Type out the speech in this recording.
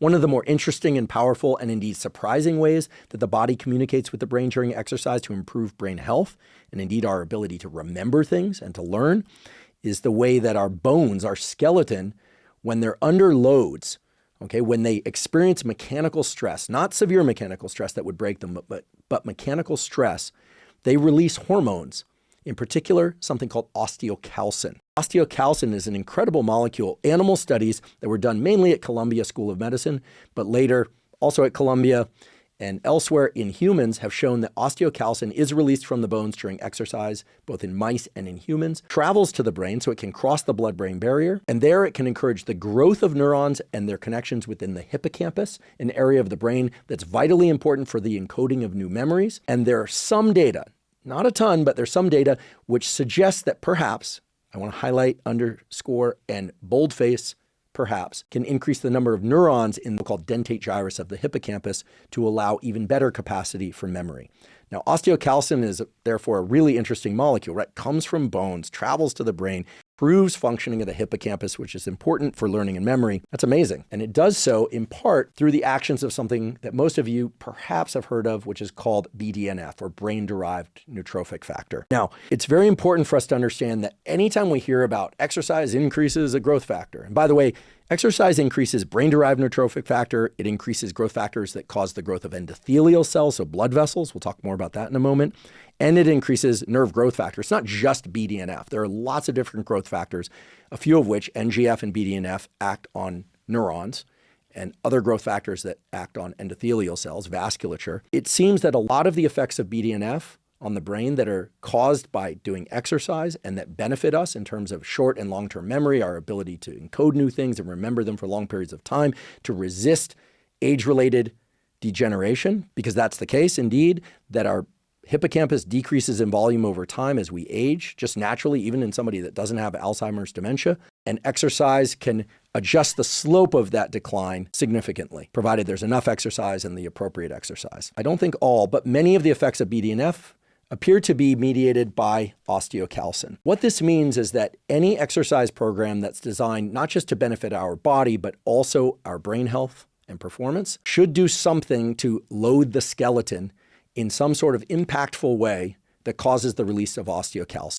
One of the more interesting and powerful and indeed surprising ways that the body communicates with the brain during exercise to improve brain health and indeed our ability to remember things and to learn is the way that our bones, our skeleton, when they're under loads, okay, when they experience mechanical stress, not severe mechanical stress that would break them, but mechanical stress, they release hormones, in particular, something called osteocalcin. Osteocalcin is an incredible molecule. Animal studies that were done mainly at Columbia School of Medicine, but later also at Columbia and elsewhere in humans have shown that osteocalcin is released from the bones during exercise, both in mice and in humans, travels to the brain so it can cross the blood-brain barrier, and there it can encourage the growth of neurons and their connections within the hippocampus, an area of the brain that's vitally important for the encoding of new memories. And there are some data, not a ton, but there's some data which suggests that perhaps, I want to highlight, underscore, and boldface, perhaps, can increase the number of neurons in the called dentate gyrus of the hippocampus to allow even better capacity for memory. Now, osteocalcin is therefore a really interesting molecule, right? Comes from bones, travels to the brain, improves functioning of the hippocampus, which is important for learning and memory. That's amazing. And it does so in part through the actions of something that most of you perhaps have heard of, which is called BDNF, or brain-derived neurotrophic factor. Now, it's very important for us to understand that anytime we hear about exercise increases a growth factor, and by the way, exercise increases brain-derived neurotrophic factor. It increases growth factors that cause the growth of endothelial cells, so blood vessels. We'll talk more about that in a moment. And it increases nerve growth factor. It's not just BDNF. There are lots of different growth factors, a few of which, NGF and BDNF, act on neurons and other growth factors that act on endothelial cells, vasculature. It seems that a lot of the effects of BDNF on the brain that are caused by doing exercise and that benefit us in terms of short and long-term memory, our ability to encode new things and remember them for long periods of time, to resist age-related degeneration, because that's the case indeed, that our hippocampus decreases in volume over time as we age, just naturally, even in somebody that doesn't have Alzheimer's dementia. And exercise can adjust the slope of that decline significantly, provided there's enough exercise and the appropriate exercise. I don't think all, but many of the effects of BDNF appear to be mediated by osteocalcin. What this means is that any exercise program that's designed not just to benefit our body, but also our brain health and performance should do something to load the skeleton in some sort of impactful way that causes the release of osteocalcin.